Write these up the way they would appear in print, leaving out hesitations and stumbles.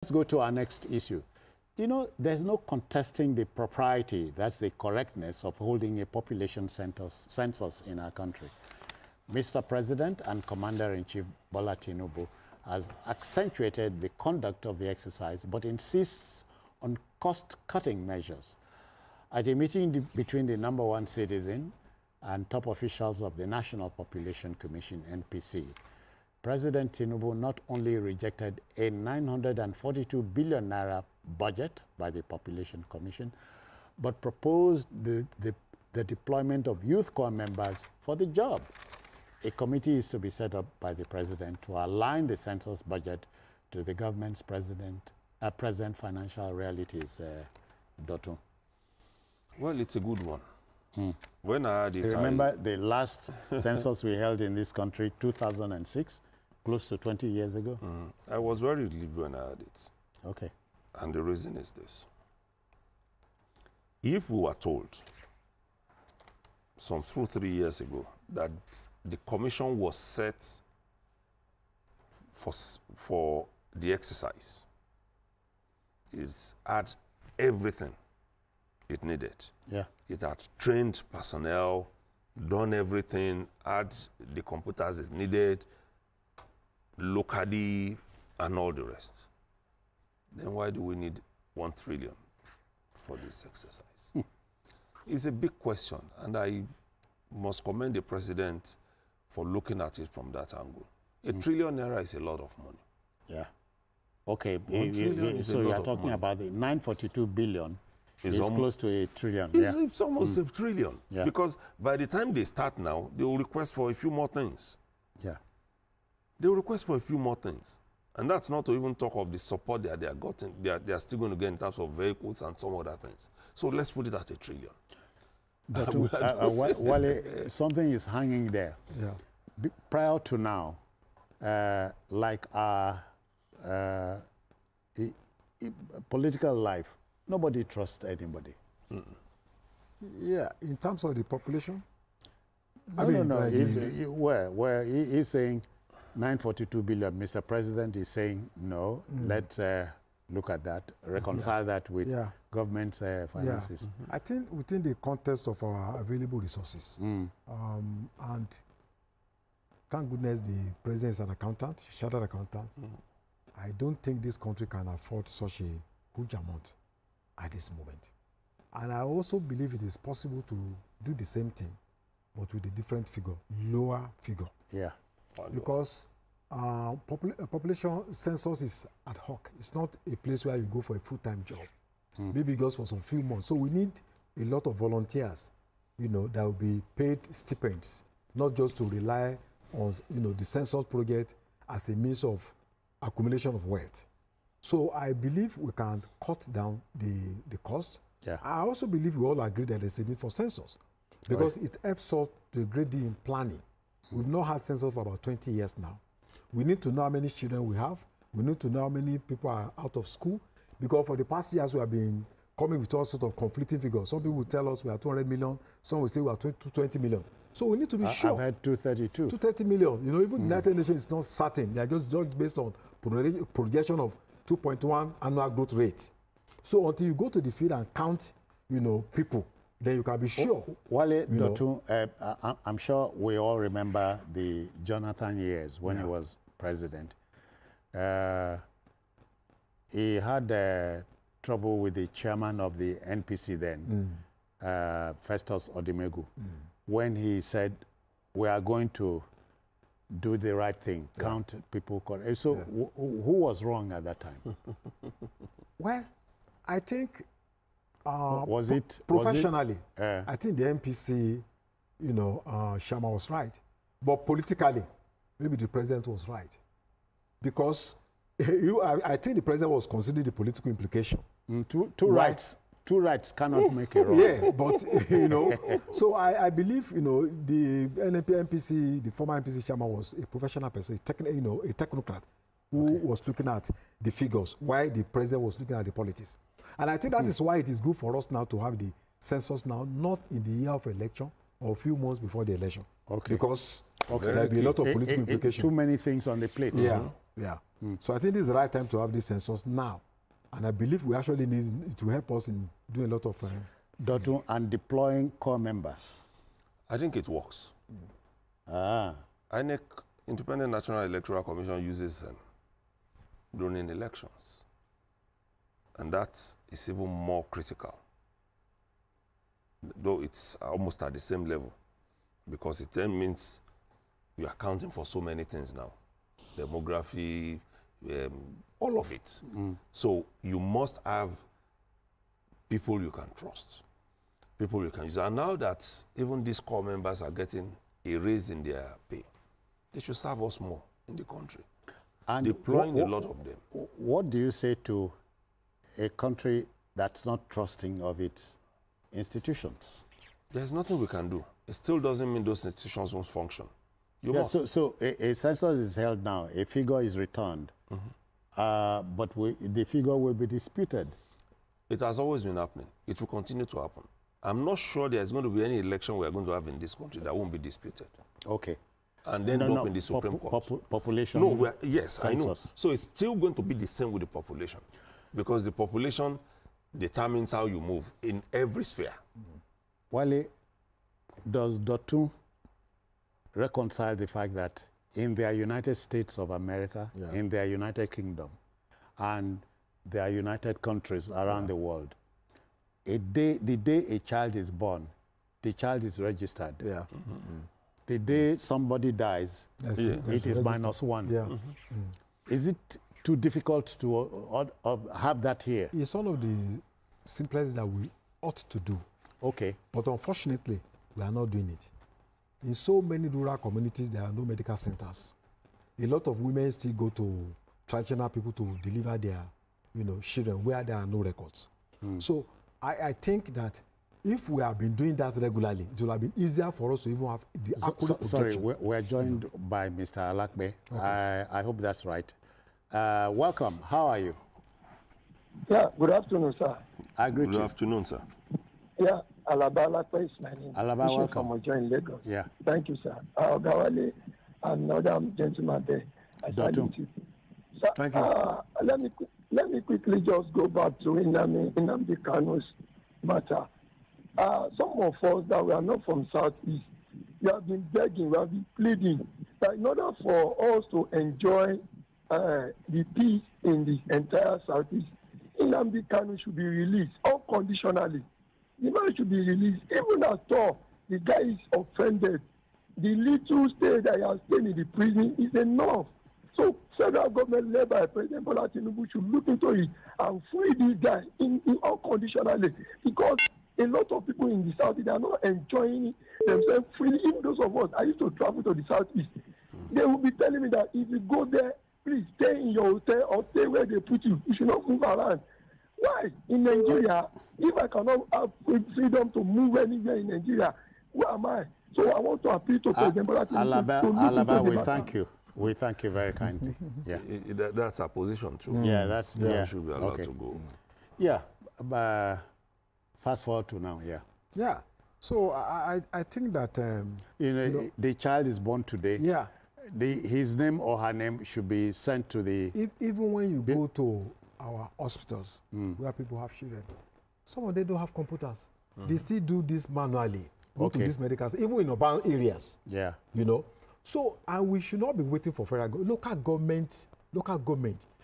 Let's go to our next issue. You know, there's no contesting the propriety, that's the correctness of holding a population census in our country. Mr. President and Commander-in-Chief Bola Tinubu has accentuated the conduct of the exercise, but insists on cost-cutting measures. At a meeting between the #1 citizen and top officials of the National Population Commission, NPC, President Tinubu not only rejected a 942 billion naira budget by the Population Commission, but proposed the deployment of Youth Corps members for the job. A committee is to be set up by the president to align the census budget to the government's present financial realities. Dotun. Well, it's a good one. When I had it, remember the last census we held in this country, 2006, close to 20 years ago? I was very relieved when I had it. Okay. And the reason is this. If we were told some 2-3 years ago that the commission was set for the exercise, it had everything it needed. Yeah. It had trained personnel, done everything, had the computers it needed, locally, and all the rest. Then why do we need 1 trillion for this exercise? It's a big question, and I must commend the president for looking at it from that angle. A trillion naira is a lot of money. Yeah. Okay. So you are talking about the 942 billion is close to a trillion. It's almost a trillion. Yeah. Because by the time they start now, they will request for a few more things. Yeah. They will request for a few more things. And that's not to even talk of the support that they are still going to get in terms of vehicles and some other things. So let's put it at a trillion. But Wale, something is hanging there. Yeah. Prior to now, like our political life, nobody trusts anybody. Yeah, in terms of the population? Where he's saying 942 billion, Mr. President is saying no, let's look at that, reconcile that with government finances. I think within the context of our available resources, and thank goodness the president is an accountant, chartered accountant, I don't think this country can afford such a huge amount at this moment. And I also believe it is possible to do the same thing, but with a different figure, lower figure. Yeah. Because population census is ad hoc. It's not a place where you go for a full-time job. Maybe it goes for some few months. So we need a lot of volunteers, that will be paid stipends, not just to rely on, the census project as a means of accumulation of wealth. So I believe we can cut down the cost. Yeah. I also believe we all agree that there's a need for census because it helps us to a great deal in planning. We've not had census for about 20 years now. We need to know how many children we have. We need to know how many people are out of school because for the past years we have been coming with all sorts of conflicting figures. Some people will tell us we are 200 million. Some will say we are 220 million. So we need to be sure. I've had 232. 230 million. Even the United Nations is not certain. They are just based on projection of 2.1 annual growth rate. So until you go to the field and count, people, then you can be sure. Wale, I'm sure we all remember the Jonathan years when he was president. He had trouble with the chairman of the NPC then, Festus Odimegu, when he said, we are going to do the right thing, count people correctly. So who was wrong at that time? Well, I think was it professionally, I think the NPC, Shama was right. But politically, maybe the president was right. Because I think the president was considering the political implication. Two rights cannot make a wrong. Yeah, but, so I believe, the NPC, the former NPC chairman was a professional person, a technocrat who was looking at the figures, while the president was looking at the politics. And I think that is why it is good for us now to have the census now, not in the year of election or a few months before the election. Because there will be a lot of political implications. Too many things on the plate. Yeah. So I think this is the right time to have this census now. And I believe we actually need it to help us in doing a lot of... Dotun, and deploying core members. I think it works. INEC, Independent National Electoral Commission, uses them during elections. And that is even more critical, though it's almost at the same level, because it then means you are accounting for so many things now. Demography, all of it. So you must have people you can trust, people you can use. And now that even these core members are getting a raise in their pay, they should serve us more in the country. And deploying a lot of them. What do you say to a country that's not trusting of its institutions? There's nothing we can do. It still doesn't mean those institutions won't function. You must. So a census is held now, a figure is returned, but the figure will be disputed. It has always been happening. It will continue to happen. I'm not sure there's going to be any election we are going to have in this country that won't be disputed. Okay. And then up in the Supreme Court. Population. No, yes, census. I know. So it's still going to be the same with the population, because the population determines how you move in every sphere. Wale, does Dotun reconcile the fact that in their United States of America, in their United Kingdom, and their United countries around the world, the day a child is born, the child is registered. The day somebody dies, it is -1. Is it too difficult to have that here? It's one of the simplest that we ought to do. Okay. But unfortunately, we are not doing it. In so many rural communities, there are no medical centers. A lot of women still go to traditional people to deliver their, children where there are no records. So I think that if we have been doing that regularly, it will have been easier for us to even have the accurate protection. Sorry, we're joined by Mr. Alakbe. Okay. I hope that's right. Welcome. How are you? Yeah, good afternoon, sir. I greet you. Good afternoon, sir. Yeah, Alaba Alakbe is my name. Alaba, welcome. From Ojo in Lagos. Yeah. Thank you, sir. Gawale, another gentleman there. I salute you. Sir, thank you. Let me quickly just go back to Nnamdi Kanu's matter. Some of us that we are not from Southeast, we have been begging, we have been pleading that in order for us to enjoy the peace in the entire Southeast, Nnamdi Kanu should be released unconditionally. The man should be released. Even at all, the guy is offended. The little stay that he has stayed in the prison is enough. So federal government led by President Bola Tinubu should look into it and free this guy in unconditionally, because a lot of people in the Southeast are not enjoying themselves freely. Even those of us, I used to travel to the Southeast. They will be telling me that if you go there, please stay in your hotel or stay where they put you. You should not move around. Why? In Nigeria, if I cannot have freedom to move anywhere in Nigeria, where am I? So I want to appeal to President Bola Tinubu. Alaba, we thank you. We thank you very kindly. Yeah. That's our position, too. Yeah, that's... Yeah. Should be allowed to go. Yeah. Fast forward to now, Yeah. So I think that... the child is born today. Yeah. His name or her name should be sent to the... Even when you go to our hospitals where people have children, some of them don't have computers. They still do this manually. Go to these medical centers, even in urban areas. Yeah. So, and we should not be waiting for federal local government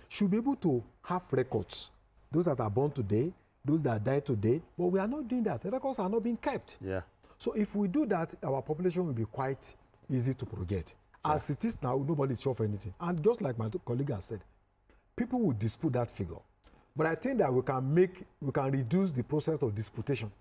should be able to have records. Those that are born today, those that died today, but we are not doing that. The records are not being kept. Yeah. So if we do that, our population will be quite easy to project. As it is now, nobody is sure of anything. And just like my colleague has said, people will dispute that figure. But I think that we can reduce the process of disputation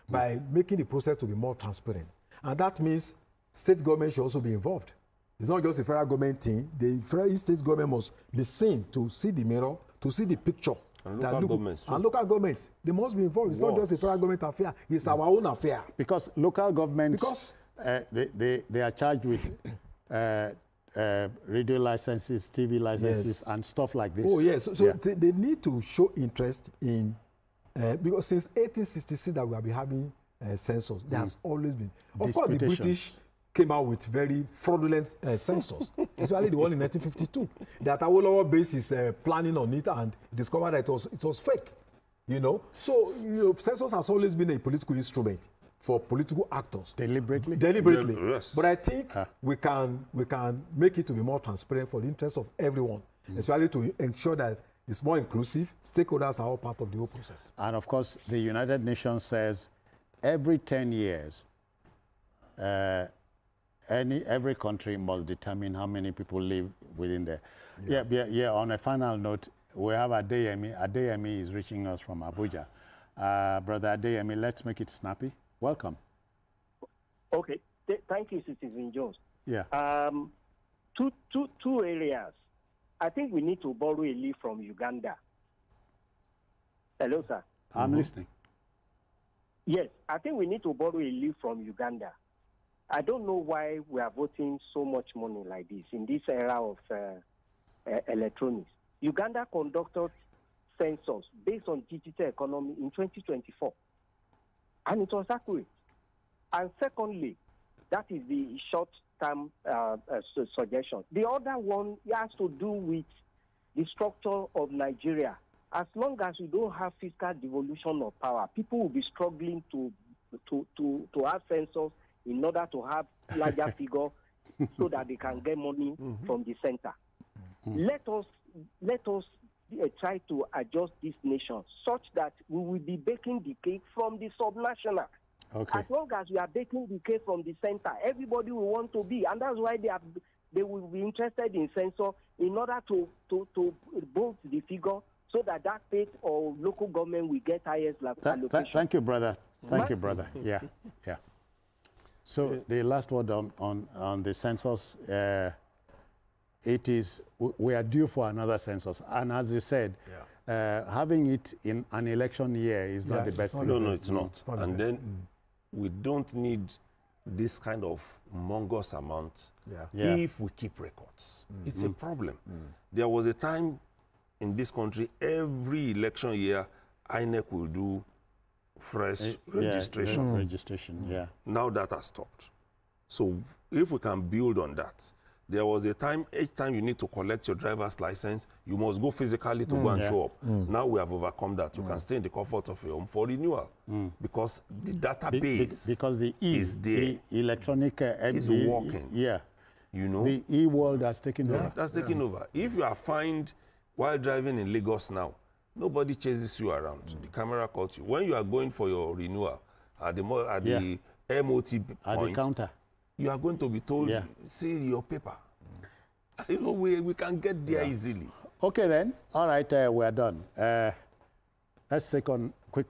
by making the process to be more transparent. And that means state government should also be involved. It's not just the federal government thing. The federal state government must be seen to see the mirror, to see the picture. And local governments. And local governments, they must be involved. It's not just a federal government affair. It's our own affair. Because local governments, they are charged with radio licenses, TV licenses, and stuff like this. Oh, yes. So they need to show interest in, because since 1866 that we have been having census, there has always been. Of course, the British came out with very fraudulent census, especially the one in 1952. That Awolowo base is planning on it and discovered that it was fake. You know, so census has always been a political instrument for political actors. Deliberately? Deliberately. Yes. But I think we can make it to be more transparent for the interest of everyone, especially to ensure that it's more inclusive. Stakeholders are all part of the whole process. And of course, the United Nations says every 10 years, every country must determine how many people live within there. Yeah. On a final note, we have Adeyemi. Adeyemi is reaching us from Abuja. Brother Adeyemi, let's make it snappy. Welcome. Okay. Thank you, Citizen Jones. Yeah. Two areas. I think we need to borrow a leaf from Uganda. Hello, sir. I'm listening. Yes, I think we need to borrow a leaf from Uganda. I don't know why we are voting so much money like this in this era of electronics. Uganda conducted census based on digital economy in 2024, and it was accurate. And secondly, that is the short-term suggestion. The other one has to do with the structure of Nigeria. As long as we don't have fiscal devolution of power, people will be struggling to have census in order to have larger figure so that they can get money from the center. Let us try to adjust this nation such that we will be baking the cake from the subnational. Okay. As long as we are baking the cake from the center, everybody will want to be, and that's why they will be interested in census in order to boost the figure so that state or local government will get highest allocation. Thank you, brother. Thank you, brother. Yeah. So the last word on the census. It is, we are due for another census. And as you said, having it in an election year is not the best thing. No, it's not. And then we don't need this kind of humongous amount if we keep records. It's a problem. There was a time in this country, every election year, INEC will do fresh registration. Registration. Now that has stopped. So if we can build on that, there was a time, each time you need to collect your driver's license, you must go physically to go and show up. Now we have overcome that. You can stay in the comfort of your home for renewal because the database because the is there. The electronic is working. You know, the e-world has taken over. That's taken over. If you are fined while driving in Lagos now, nobody chases you around. The camera caught you. When you are going for your renewal at the MOT point, at the counter, you are going to be told, see your paper. You know, we can get there easily. Okay then. All right, we're done. Let's take on quickly.